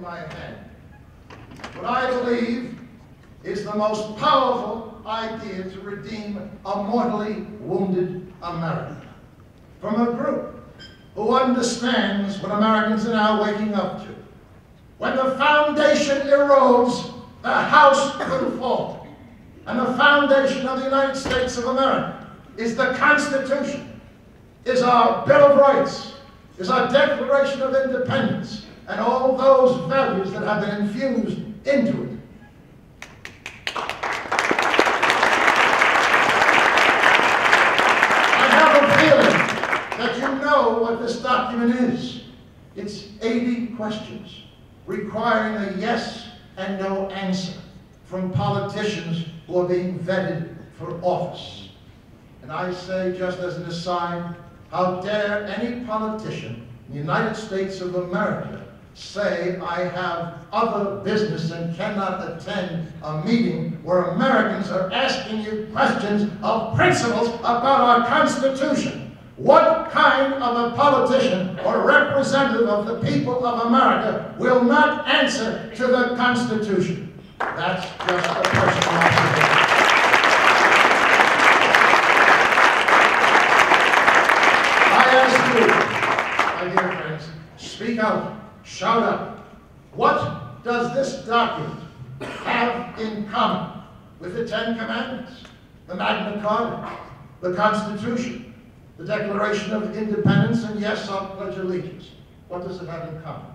my hand what I believe is the most powerful idea to redeem a mortally wounded America. From a group who understands what Americans are now waking up to. When the foundation erodes, the house will fall. And the foundation of the United States of America is the Constitution, is our Bill of Rights, is our Declaration of Independence, and all those values that have been infused into it. I have a feeling that you know what this document is. It's 80 questions requiring a yes and no answer from politicians who are being vetted for office. And I say, just as an aside, how dare any politician in the United States of America say I have other business and cannot attend a meeting where Americans are asking you questions of principles about our Constitution. What kind of a politician or representative of the people of America will not answer to the Constitution? That's just a personal observation. I ask you, my dear friends, speak out, shout out. What does this document have in common with the Ten Commandments, the Magna Carta, the Constitution, the Declaration of Independence, and yes, I'll pledge allegiance? What does it have in common?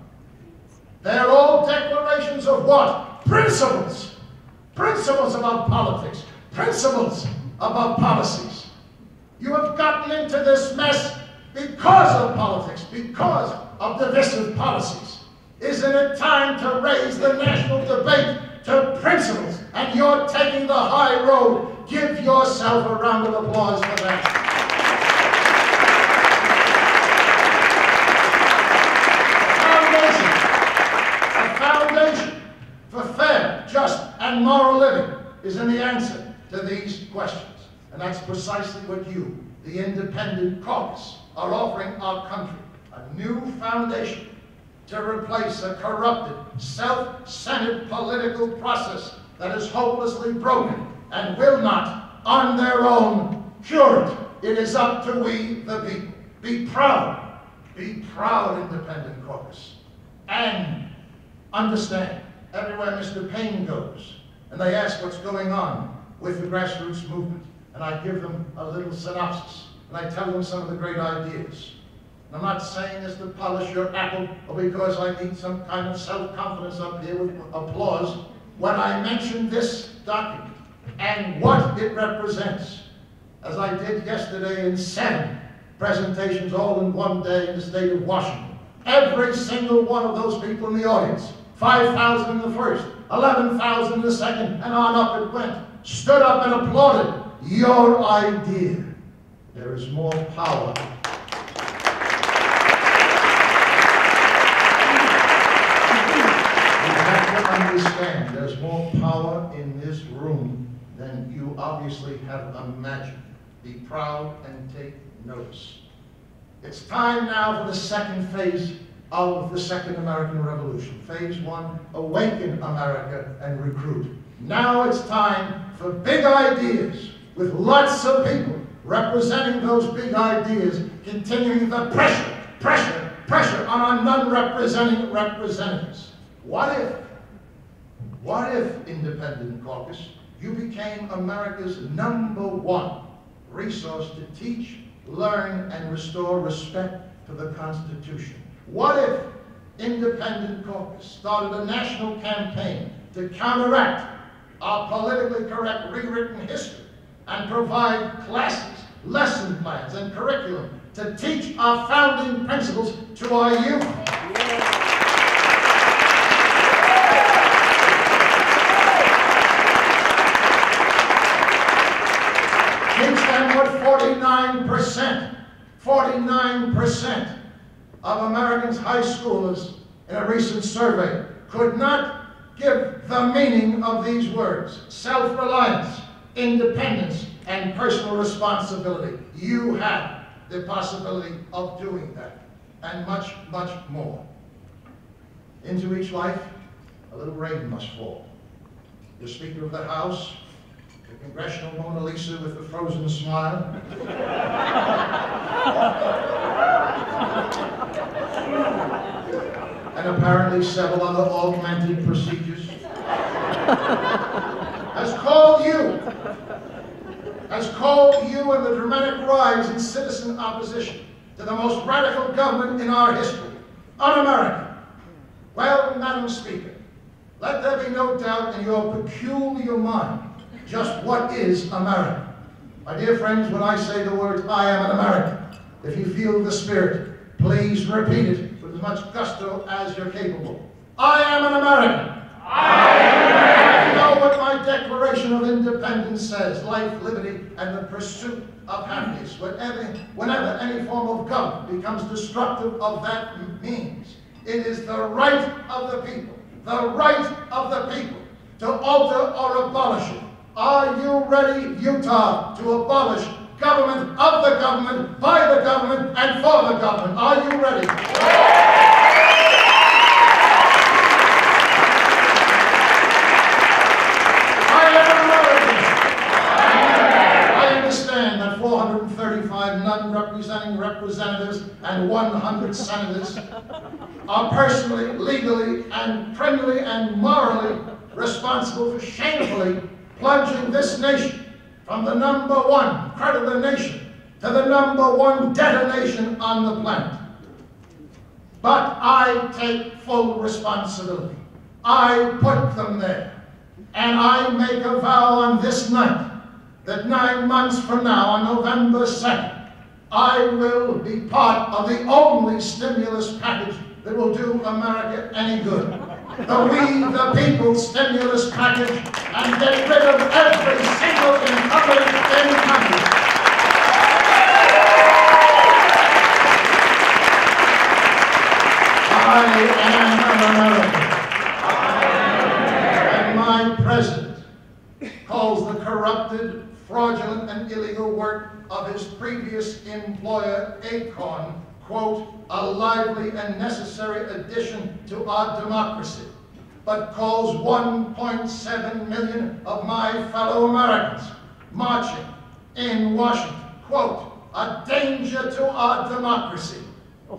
They're all declarations of what? Principles. Principles about politics. Principles about policies. You have gotten into this mess because of politics, because of divisive policies. Isn't it time to raise the national debate to principles? And you're taking the high road. Give yourself a round of applause for that. For fair, just, and moral living is in the answer to these questions. And that's precisely what you, the Independent Caucus, are offering our country. A new foundation to replace a corrupted, self-centered political process that is hopelessly broken and will not, on their own, cure it. It is up to we, the people. Be proud, Independent Caucus. And understand, everywhere Mr. Paine goes, and they ask what's going on with the grassroots movement, and I give them a little synopsis, and I tell them some of the great ideas. And I'm not saying this to polish your apple, or because I need some kind of self-confidence up here with applause. When I mention this document and what it represents, as I did yesterday in 7 presentations all in one day in the state of Washington, every single one of those people in the audience, 5,000 in the first, 11,000 in the second, and on up it went, stood up and applauded your idea. There is more power. You have to understand there's more power in this room than you obviously have imagined. Be proud and take notice. It's time now for the second phase of the Second American Revolution. Phase 1, awaken America and recruit. Now it's time for big ideas with lots of people representing those big ideas, continuing the pressure on our non-representing representatives. What if, Independent Caucus, you became America's #1 resource to teach, learn, and restore respect for the Constitution? What if Independent Caucus started a national campaign to counteract our politically correct rewritten history and provide classes, lesson plans, and curriculum to teach our founding principles to our youth? Teach them what 49% of Americans' high schoolers in a recent survey could not give the meaning of these words: self-reliance, independence, and personal responsibility. You have the possibility of doing that, and much, much more. Into each life, a little rain must fall. The Speaker of the House, the Congressional Mona Lisa with the frozen smile, and apparently several other augmented procedures, has called you and the dramatic rise in citizen opposition to the most radical government in our history, un-American. Well, Madam Speaker, let there be no doubt in your peculiar mind just what is America. My dear friends, when I say the words, I am an American, if you feel the spirit, please repeat it with as much gusto as you're capable. I am an American. I am an American. You know what my Declaration of Independence says: life, liberty, and the pursuit of happiness. Whenever any form of government becomes destructive of that means, it is the right of the people, to alter or abolish it. Are you ready, Utah, to abolish government of the government, by the government, and for the government? Are you ready? I am American. I understand that 435 non-representing representatives and 100 senators are personally, legally, and criminally, and morally responsible for shamefully plunging this nation from the #1 creditor nation to the #1 debtor nation on the planet. But I take full responsibility. I put them there. And I make a vow on this night that 9 months from now, on November 2nd, I will be part of the only stimulus package that will do America any good. The We the People stimulus package, and get rid of every single incumbent in Congress. I am an American. And my president calls the corrupted, fraudulent, and illegal work of his previous employer, Acorn, quote, a lively and necessary addition to our democracy, but calls 1.7 million of my fellow Americans marching in Washington, quote, a danger to our democracy.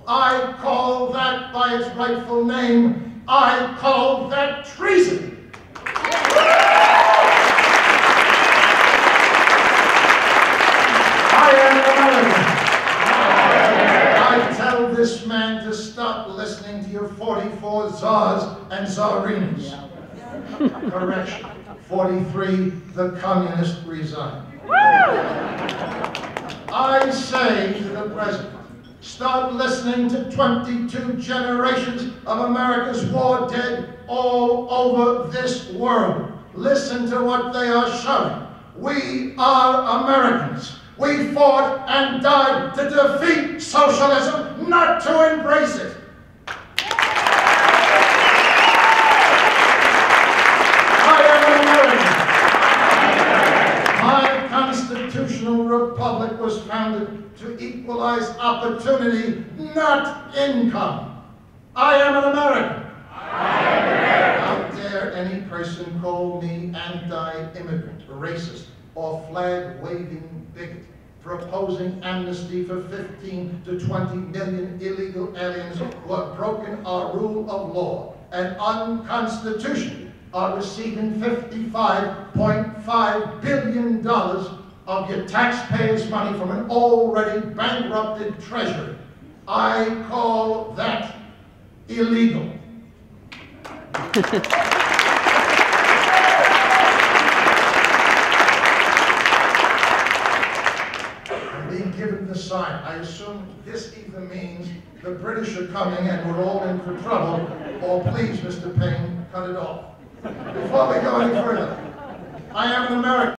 I call that by its rightful name. I call that treason. I am an American. I tell this man to stop listening to your 44 czars and czarinas. Correction. 43, the communist resigned. I say to the president, start listening to 22 generations of America's war dead all over this world. Listen to what they are shouting. We are Americans. We fought and died to defeat socialism, not to embrace it. I am an American. My constitutional republic was founded to equalize opportunity, not income. I am an American. How dare any person call me anti-immigrant, racist, or flag-waving bigot for opposing amnesty for 15 to 20 million illegal aliens who have broken our rule of law and unconstitutionally are receiving $55.5 billion of your taxpayers' money from an already bankrupted treasury. I call that illegal. Being given the sign, I assume this either means the British are coming and we're all in for trouble, or please, Mr. Paine, cut it off. Before we go any further, I am an American.